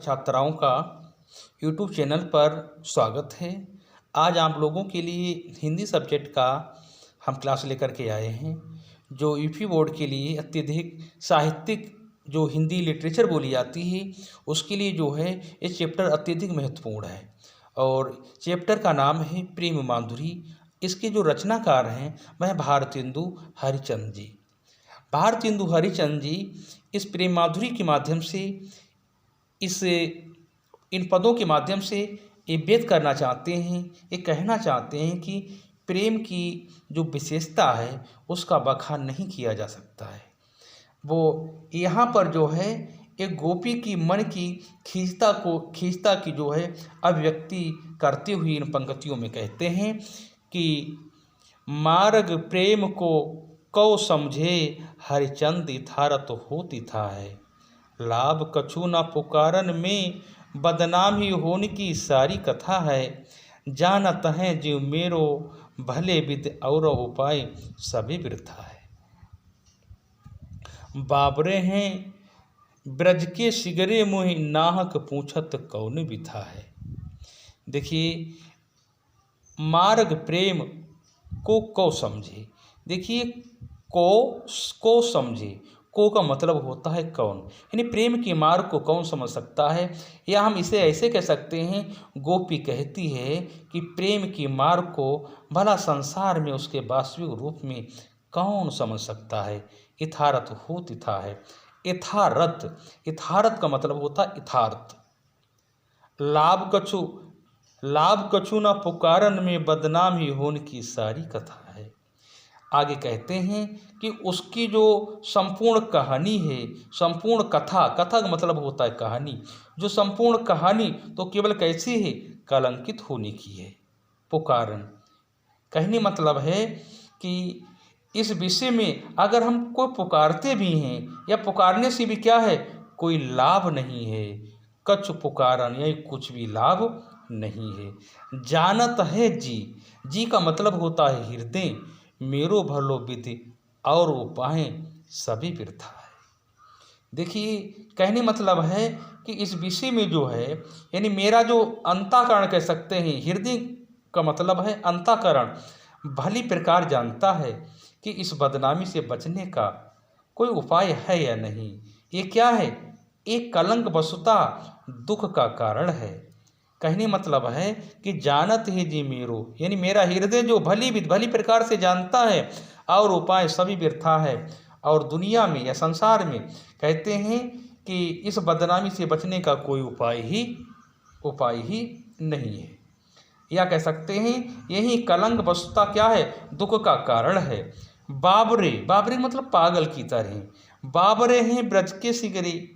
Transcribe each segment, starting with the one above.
छात्राओं का YouTube channel पर स्वागत है। आज आप लोगों के लिए हिंदी सब्जेक्ट का हम क्लास लेकर के आए हैं, जो यूपी बोर्ड के लिए अत्यधिक साहित्यिक जो हिंदी लिटरेचर बोली जाती है उसके लिए जो है ये चैप्टर अत्यधिक महत्वपूर्ण है। और चैप्टर का नाम है प्रेम माधुरी। इसके जो रचनाकार हैं वह भारतेंदु हरिश्चंद्र जी। भारतेंदु हरिश्चंद्र जी इस प्रेम माधुरी के माध्यम से इन पदों के माध्यम से ये व्यक्त करना चाहते हैं, ये कहना चाहते हैं कि प्रेम की जो विशेषता है उसका बखान नहीं किया जा सकता है। वो यहाँ पर जो है एक गोपी की मन की खींचता की जो है अभिव्यक्ति करते हुए इन पंक्तियों में कहते हैं कि मार्ग प्रेम को कौ समझे हरिचंद इथारत होती था है, लाभ कछु न पुकारन में बदनाम ही होने की सारी कथा है, जानत हैं जीव मेरो भले विद और उपाय सभी वृथा है। बाबरे हैं ब्रज के सिगरे मुहि नाहक पूछत कौन बिथा है। देखिए, मार्ग प्रेम को समझे। देखिए, को समझे, को का मतलब होता है कौन, यानी प्रेम के मार्ग को कौन समझ सकता है। या हम इसे ऐसे कह सकते हैं, गोपी कहती है कि प्रेम के मार्ग को भला संसार में उसके वास्तविक रूप में कौन समझ सकता है। यथार्थ हो तिथा है। यथार्थ का मतलब होता है यथार्थ। लाभ कछु न पुकारन में बदनाम ही होने की सारी कथा है। आगे कहते हैं कि उसकी जो संपूर्ण कहानी है, संपूर्ण कथा का मतलब होता है कहानी, जो संपूर्ण कहानी तो केवल कैसी है, कलंकित होने की है। पुकारन कहने मतलब है कि इस विषय में अगर हम कोई पुकारते भी हैं या पुकारने से भी क्या है, कोई लाभ नहीं है। कछु पुकारन या कुछ भी लाभ नहीं है। जानत है जी का मतलब होता है हृदय, मेरो भलो विधि और उपाय सभी वृथा है। देखिए, कहने मतलब है कि इस विषय में जो है, यानी मेरा जो अंतःकरण कह सकते हैं, हृदय का मतलब है अंतःकरण, भली प्रकार जानता है कि इस बदनामी से बचने का कोई उपाय है या नहीं। ये क्या है, एक कलंक वसुता दुख का कारण है। कहने मतलब है कि जानत ही जी मेरो, यानी मेरा हृदय जो भली प्रकार से जानता है और उपाय सभी व्यर्था है। और दुनिया में या संसार में कहते हैं कि इस बदनामी से बचने का कोई उपाय ही नहीं है। या कह सकते हैं यही कलंक वस्तुता क्या है, दुख का कारण है। बाबरे मतलब पागल की तरह। बाबरे हैं ब्रज के सिगरे,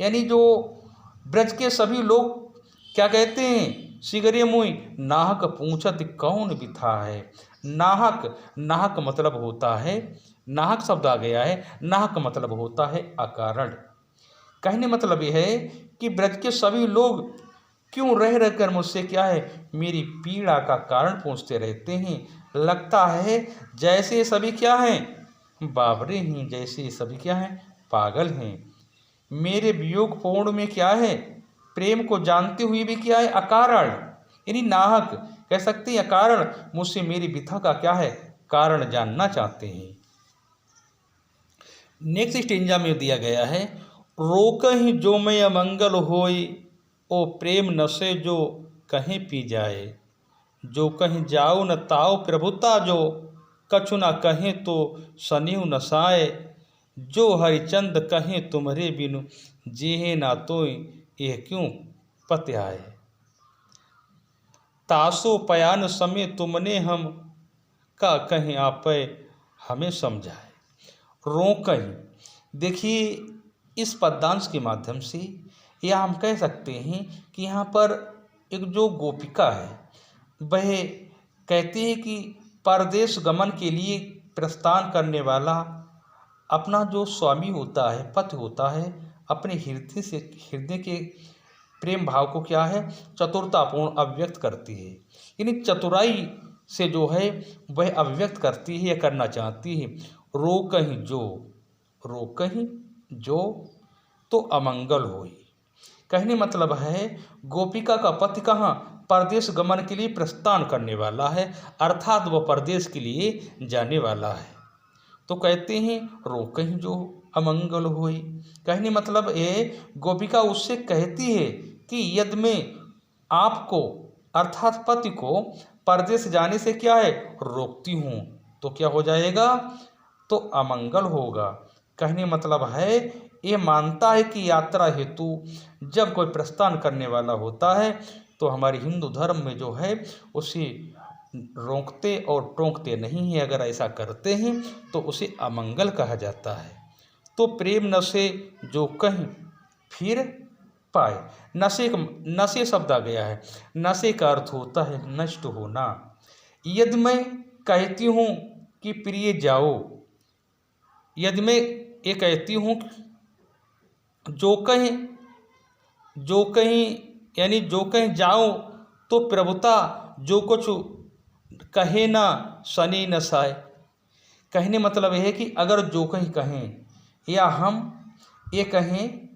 यानी जो ब्रज के सभी लोग क्या कहते हैं, सिगरे मुई नाहक पूछत कौन बिथा है। नाहक मतलब होता है, नाहक शब्द आ गया है, नाहक मतलब होता है अकारण। कहने मतलब यह है कि ब्रज के सभी लोग क्यों रह कर मुझसे क्या है, मेरी पीड़ा का कारण पूछते रहते हैं। लगता है जैसे सभी क्या हैं, बाबरे हैं, जैसे सभी क्या हैं, पागल हैं। मेरे वियोग पूर्ण में क्या है, प्रेम को जानते हुए भी क्या है, अकारण, यानी नाहक कह सकते हैं अकारण मुझसे मेरी विथा का क्या है, कारण जानना चाहते हैं। नेक्स्ट स्टेंजा में दिया गया है, रोकहि जो मैं अमंगल होई, ओ प्रेम नशे जो कहीं पी जाए, जो कहीं जाओ न ताओ प्रभुता जो, कछु न कहें तो सनिहु नसाए, जो हरिचंद कहें तुम्हारे बिनु, जेहे ना तो यह क्यों पत आए। तासो पयान समय तुमने हम का कहीं आपे हमें समझाए। रोकहि, देखिए इस पद्यांश के माध्यम से यह हम कह सकते हैं कि यहाँ पर एक जो गोपिका है वह कहती है कि परदेश गमन के लिए प्रस्थान करने वाला अपना जो स्वामी होता है, पति होता है, अपने हृदय के प्रेम भाव को क्या है, चतुरतापूर्ण अभिव्यक्त करती है। यानी चतुराई से जो है वह अभिव्यक्त करती है या करना चाहती है। रोकहि जो तो अमंगल होई, कहने मतलब है गोपिका का पति कहाँ परदेश गमन के लिए प्रस्थान करने वाला है, अर्थात वह परदेश के लिए जाने वाला है। तो कहते हैं रोकहीं जो अमंगल होई। कहने मतलब ये गोपिका उससे कहती है कि यदि मैं आपको अर्थात पति को परदेश जाने से क्या है रोकती हूँ तो क्या हो जाएगा, तो अमंगल होगा। कहने मतलब है ये मानता है कि यात्रा हेतु जब कोई प्रस्थान करने वाला होता है तो हमारे हिंदू धर्म में जो है उसे रोकते और टोकते नहीं है। अगर ऐसा करते हैं तो उसे अमंगल कहा जाता है। तो प्रेम नशे जो कहीं फिर पाए। नशे शब्द आ गया है। नशे का अर्थ होता है नष्ट होना। यदि मैं कहती हूँ कि प्रिय जाओ, यदि मैं ये कहती हूँ जो कहीं यानी जो कहीं जाओ तो प्रभुता जो कुछ कहे ना सने न साए। कहने मतलब यह है कि अगर जो कहीं कहें या हम ये कहें,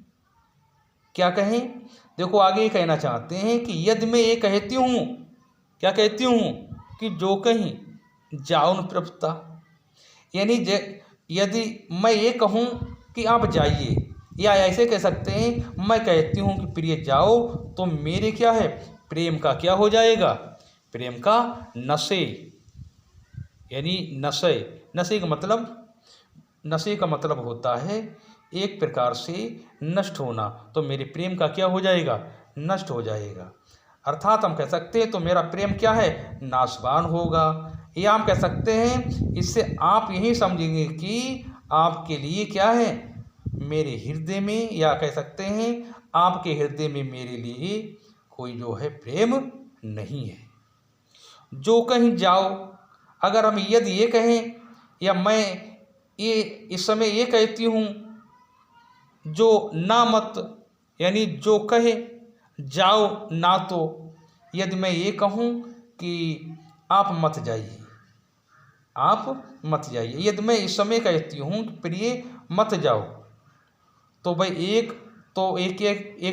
क्या कहें, देखो आगे ये कहना चाहते हैं कि यदि मैं ये कहती हूँ, क्या कहती हूँ कि जो कहीं जाओ न प्रभुता, यानी यदि मैं ये कहूँ कि आप जाइए, या ऐसे कह सकते हैं मैं कहती हूँ कि प्रिय जाओ, तो मेरे क्या है प्रेम का क्या हो जाएगा, प्रेम का नशे, यानी नशे का मतलब होता है एक प्रकार से नष्ट होना। तो मेरे प्रेम का क्या हो जाएगा, नष्ट हो जाएगा। अर्थात हम कह सकते हैं तो मेरा प्रेम क्या है नाशवान होगा। या हम कह सकते हैं इससे आप यही समझेंगे कि आपके लिए क्या है मेरे हृदय में, या कह सकते हैं आपके हृदय में मेरे लिए कोई जो है प्रेम नहीं है। जो कहीं जाओ, अगर हम यदि ये कहें या मैं ये इस समय ये कहती हूँ जो ना मत, यानी जो कहे जाओ ना, तो यदि मैं ये कहूँ कि आप मत जाइए, आप मत जाइए, यदि मैं इस समय कहती हूँ कि प्रिय मत जाओ, तो भाई एक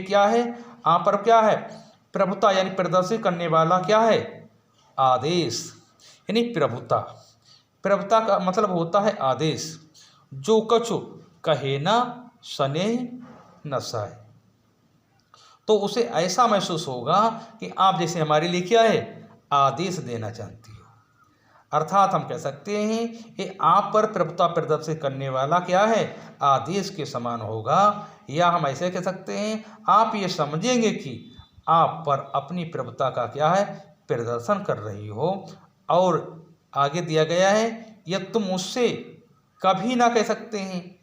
क्या है आप पर क्या है प्रभुता, यानी प्रदर्शित करने वाला क्या है आदेश, यानी प्रभुता का मतलब होता है आदेश। जो कछु कहे ना सने न साए, तो उसे ऐसा महसूस होगा कि आप जैसे हमारे लिए क्या है आदेश देना चाहती हो। अर्थात हम कह सकते हैं ये आप पर प्रभुता प्रदर्शित करने वाला क्या है आदेश के समान होगा। या हम ऐसे कह सकते हैं आप ये समझेंगे कि आप पर अपनी प्रभुता का क्या है प्रदर्शन कर रही हो। और आगे दिया गया है यदि तुम मुझसे कभी ना कह सकते हैं,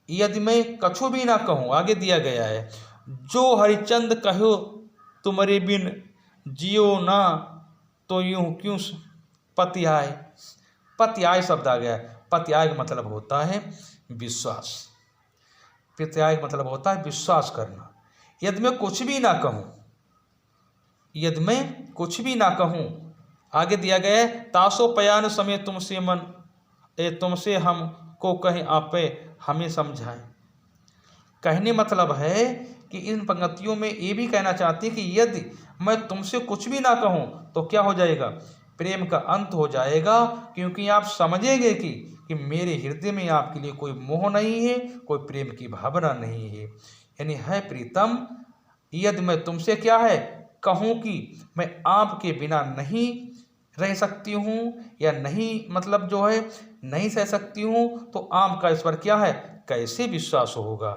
यदि मैं कछु भी ना कहूँ, आगे दिया गया है जो हरिचंद कहो तुम्हारे बिन जियो ना, तो यूं क्यों पति आए शब्द आ गया है। पति आय का मतलब होता है विश्वास, प्रत्याय का मतलब होता है विश्वास करना। यदि मैं कुछ भी ना कहूँ, आगे दिया गया है तासो पयान समय तुमसे मन तुमसे हम को कहीं आपे हमें समझाए। कहने मतलब है कि इन पंक्तियों में ये भी कहना चाहती है कि यदि मैं तुमसे कुछ भी ना कहूँ तो क्या हो जाएगा प्रेम का अंत हो जाएगा, क्योंकि आप समझेंगे कि मेरे हृदय में आपके लिए कोई मोह नहीं है, कोई प्रेम की भावना नहीं है। यानी है प्रीतम, यदि मैं तुमसे क्या है कहूँ कि मैं आपके बिना नहीं रह सकती हूँ या नहीं मतलब जो है नहीं सह सकती हूँ, तो आपका इस पर क्या है कैसे विश्वास होगा।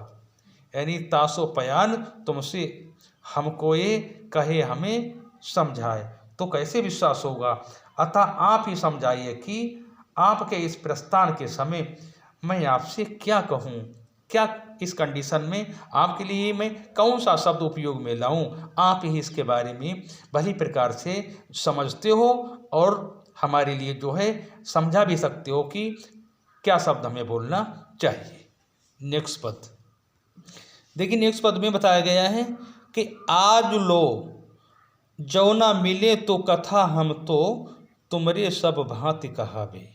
यानी तासो पयान तुमसे हमको ये कहे हमें समझाए तो कैसे विश्वास होगा। अतः आप ही समझाइए कि आपके इस प्रस्थान के समय मैं आपसे क्या कहूँ, क्या इस कंडीशन में आपके लिए मैं कौन सा शब्द उपयोग में लाऊं। आप ही इसके बारे में भली प्रकार से समझते हो और हमारे लिए जो है समझा भी सकते हो कि क्या शब्द हमें बोलना चाहिए। नेक्स्ट पद देखिए, नेक्स्ट पद में बताया गया है कि आज लो जौना मिले तो कथा हम तो तुमरे सब भांति कहावे,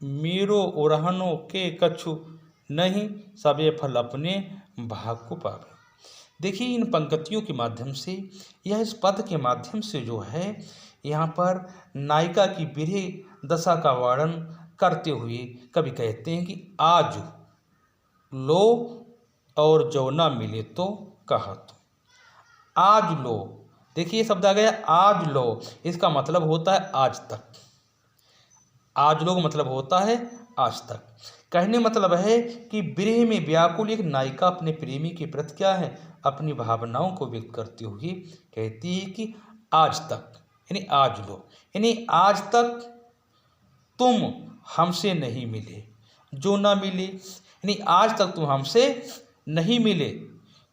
मेरो उड़हनों के कछु नहीं सबे फल अपने भाग को पावे। देखिए इन पंक्तियों के माध्यम से या इस पद के माध्यम से जो है यहाँ पर नायिका की विरह दशा का वर्णन करते हुए कवि कहते हैं कि आज लो और जो ना मिले तो कहत। आज लो, देखिए शब्द आ गया आज लो, इसका मतलब होता है आज तक। आज लो का मतलब होता है आज तक। कहने मतलब है कि विरह में व्याकुल एक नायिका अपने प्रेमी के प्रति क्या है, अपनी भावनाओं को व्यक्त करते हुए कहती है कि आज तक, यानी आज लो, यानी आज तक तुम हमसे नहीं मिले, जो ना मिले, यानी आज तक तुम हमसे नहीं मिले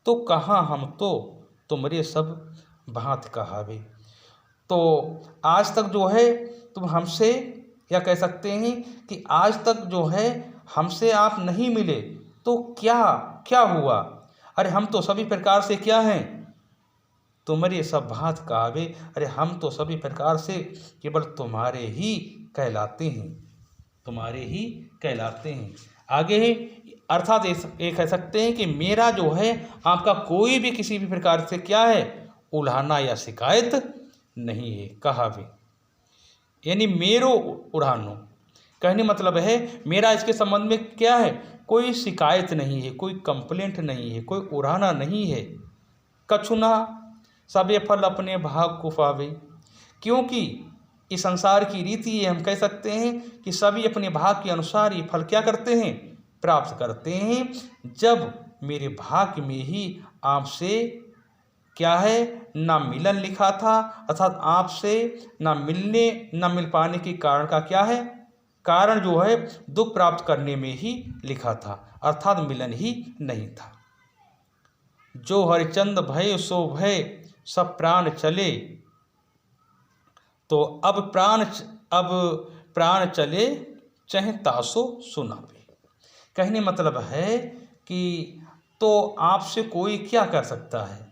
तो कहाँ हम तो तुमरे सब भांत कहावे। तो आज तक जो है तुम हमसे, या कह सकते हैं कि आज तक जो है हमसे आप नहीं मिले तो क्या क्या हुआ, अरे हम तो सभी प्रकार से क्या हैं, तुम्हारे सब भांत कहावे, अरे हम तो सभी प्रकार से केवल तुम्हारे ही कहलाते हैं, तुम्हारे ही कहलाते हैं। आगे है अर्थात ये कह सकते हैं कि मेरा जो है आपका कोई भी किसी भी प्रकार से क्या है उल्हाना या शिकायत नहीं है, कहावे यानी मेरो उड़ानो। कहने मतलब है मेरा इसके संबंध में क्या है, कोई शिकायत नहीं है, कोई कंप्लेंट नहीं है, कोई उड़ाना नहीं है। कछुना सबे फल अपने भाग को पावे, क्योंकि इस संसार की रीति है, हम कह सकते हैं कि सभी अपने भाग के अनुसार ये फल क्या करते हैं, प्राप्त करते हैं। जब मेरे भाग्य में ही आपसे क्या है ना मिलन लिखा था, अर्थात आपसे ना मिल पाने के कारण का क्या है, कारण जो है दुख प्राप्त करने में ही लिखा था, अर्थात मिलन ही नहीं था। जो हरिचंद भय सो भय सब प्राण चले, तो अब प्राण चले चाहे तासो सुनावे। कहने मतलब है कि तो आपसे कोई क्या कर सकता है,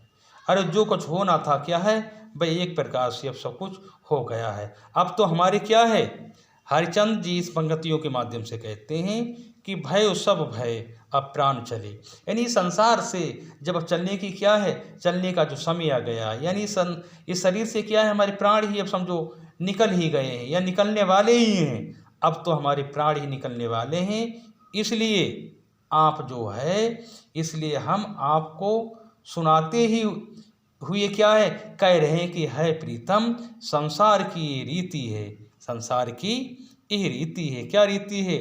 अरे जो कुछ होना था क्या है भाई, एक प्रकार से अब सब कुछ हो गया है। अब तो हमारे क्या है, हरिचंद जी इस पंक्तियों के माध्यम से कहते हैं कि भय सब भय अब प्राण चले, यानी संसार से जब चलने की क्या है, चलने का जो समय आ गया, यानी इस शरीर से क्या है हमारे प्राण ही अब समझो निकल ही गए हैं या निकलने वाले ही हैं। अब तो हमारे प्राण ही निकलने वाले हैं, इसलिए आप जो है, इसलिए हम आपको सुनाते ही हुए क्या है कह रहे हैं कि है प्रीतम संसार की ये रीति है, संसार की यह रीति है। क्या रीति है,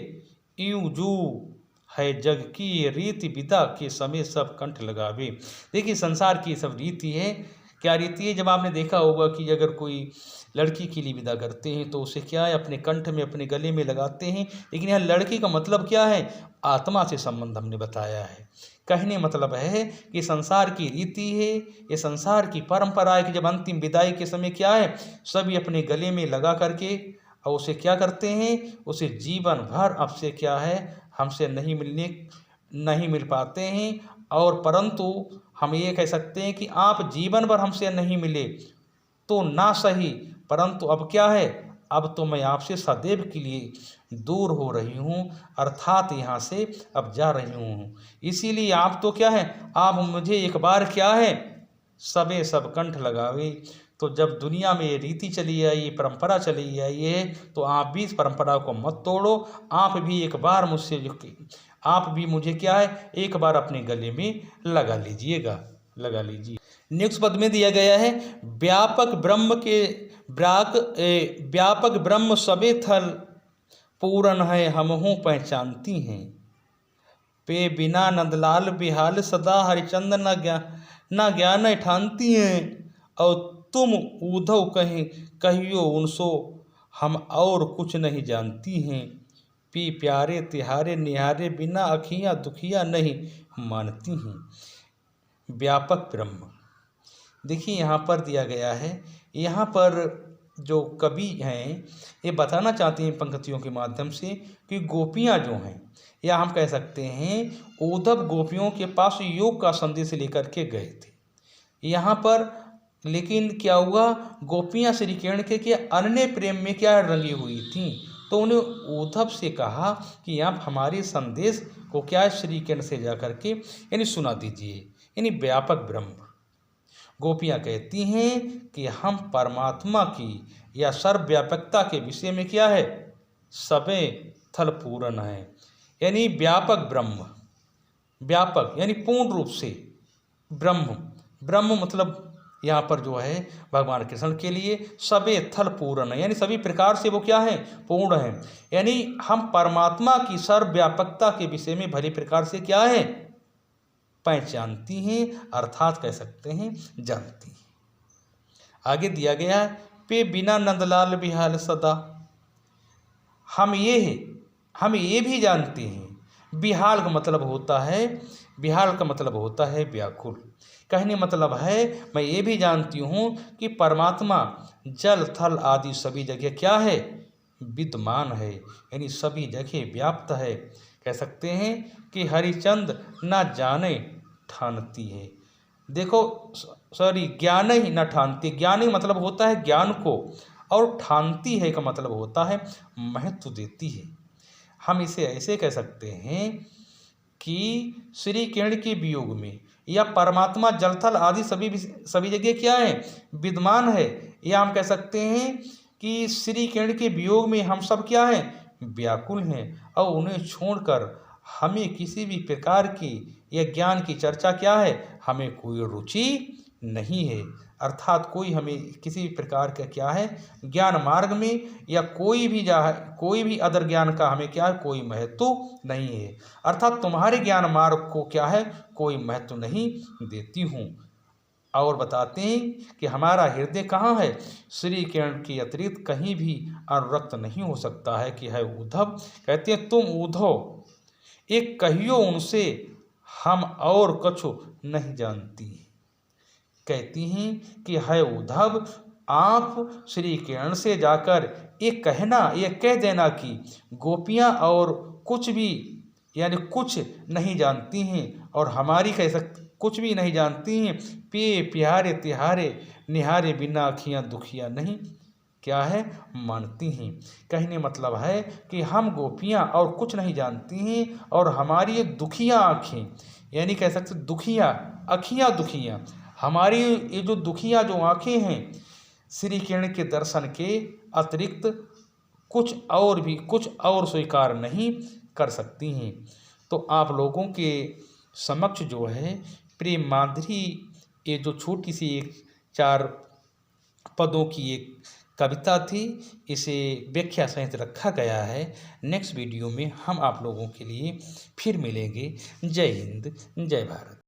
यूं जो है जग की ये रीति विदा के समय सब कंठ लगावे। देखिए संसार की सब रीति है, क्या रीति है, जब आपने देखा होगा कि अगर कोई लड़की के लिए विदा करते हैं तो उसे क्या है अपने कंठ में अपने गले में लगाते हैं, लेकिन यहाँ लड़की का मतलब क्या है, आत्मा से संबंध हमने बताया है। कहने मतलब है कि संसार की रीति है, ये संसार की परंपरा है कि जब अंतिम विदाई के समय क्या है सभी अपने गले में लगा करके और उसे क्या करते हैं, उसे जीवन भर अब से क्या है हमसे नहीं मिल पाते हैं। और परंतु हम ये कह सकते हैं कि आप जीवन भर हमसे नहीं मिले तो ना सही, परंतु अब क्या है, अब तो मैं आपसे सदैव के लिए दूर हो रही हूँ, अर्थात यहाँ से अब जा रही हूँ। इसीलिए आप तो क्या है, आप मुझे एक बार क्या है सबे सब कंठ लगावे। तो जब दुनिया में ये रीति चली आई, ये परंपरा चली आई है, तो आप भी इस परंपरा को मत तोड़ो, आप भी एक बार आप भी मुझे क्या है एक बार अपने गले में लगा लीजिए। नेक्स्ट पद में दिया गया है व्यापक ब्रह्म सबे थल पूरन है हमहु पहचानती हैं, पे बिना नंदलाल बिहाल सदा हरिचंद न ज्ञान ठानती हैं। और तुम उधव कहियो उनसो हम और कुछ नहीं जानती हैं, पी प्यारे तिहारे निहारे बिना अखियाँ दुखियाँ नहीं मानती हैं। व्यापक ब्रह्म, देखिए यहाँ पर दिया गया है, यहाँ पर जो कवि हैं ये बताना चाहते हैं पंक्तियों के माध्यम से कि गोपियाँ जो हैं, या हम कह सकते हैं उद्धव गोपियों के पास योग का संदेश लेकर के गए थे यहाँ पर, लेकिन क्या हुआ, गोपियाँ श्री कृष्ण के अन्य प्रेम में क्या रंगी हुई थीं, तो उन्हें उद्धव से कहा कि आप हमारे संदेश को क्या श्री कृष्ण से जा करके यानी सुना दीजिए, यानी व्यापक ब्रह्म। गोपियाँ कहती हैं कि हम परमात्मा की या सर्वव्यापकता के विषय में क्या है, सबे थल पूर्ण है, यानी व्यापक ब्रह्म। व्यापक यानी पूर्ण रूप से ब्रह्म। ब्रह्म मतलब यहाँ पर जो है भगवान कृष्ण के लिए सबे थल पूर्ण है, यानी सभी प्रकार से वो क्या है, पूर्ण है। यानी हम परमात्मा की सर्वव्यापकता के विषय में भली प्रकार से क्या है, पहचानती हैं, अर्थात कह सकते हैं जानती हैं। आगे दिया गया है, पे बिना नंदलाल बिहाल सदा। हम ये भी जानते हैं। बिहाल का मतलब होता है व्याकुल। कहने मतलब है मैं ये भी जानती हूँ कि परमात्मा जल थल आदि सभी जगह क्या है, विद्यमान है, यानी सभी जगह व्याप्त है। कह सकते हैं कि हरिचंद ना जाने ठानती है। देखो ज्ञान ही न ठानती। ज्ञानी मतलब होता है ज्ञान को, और ठानती है का मतलब होता है महत्व देती है। हम इसे ऐसे कह सकते हैं कि श्री किरण के वियोग में या परमात्मा जलथल आदि सभी जगह क्या है, विद्यमान है। या हम कह सकते हैं कि श्री किरण के वियोग में हम सब क्या है, व्याकुल हैं, और उन्हें छोड़कर हमें किसी भी प्रकार की या ज्ञान की चर्चा क्या है, हमें कोई रुचि नहीं है। अर्थात कोई हमें किसी भी प्रकार का क्या है, ज्ञान मार्ग में या कोई भी अदर ज्ञान का हमें क्या है, कोई महत्व नहीं है। अर्थात तुम्हारे ज्ञान मार्ग को क्या है, कोई महत्व नहीं देती हूँ। और बताते हैं कि हमारा हृदय कहाँ है, श्री किरण के अतिरिक्त कहीं भी अनुरक्त नहीं हो सकता है। कि है उद्धव, कहते हैं तुम उद्धव एक कहियो उनसे, हम और कछु नहीं जानती। कहती हैं कि है उद्धव आप श्री किरण से जाकर ये कह देना कि गोपियाँ और कुछ भी यानी कुछ नहीं जानती हैं, और हमारी कुछ भी नहीं जानती हैं। पिए प्यारे तिहारे निहारे बिना आँखियाँ दुखियाँ नहीं क्या है, मानती हैं। कहने मतलब है कि हम गोपियाँ और कुछ नहीं जानती हैं, और हमारी ये दुखियाँ आँखें, यानी कह सकते अखियाँ दुखियाँ, हमारी ये जो दुखियाँ जो आँखें हैं, श्री किरण के दर्शन के अतिरिक्त कुछ और स्वीकार नहीं कर सकती हैं। तो आप लोगों के समक्ष जो है प्रेम माधुरी, ये जो छोटी सी एक 4 पदों की एक कविता थी, इसे व्याख्या सहित रखा गया है। नेक्स्ट वीडियो में हम आप लोगों के लिए फिर मिलेंगे। जय हिंद, जय भारत।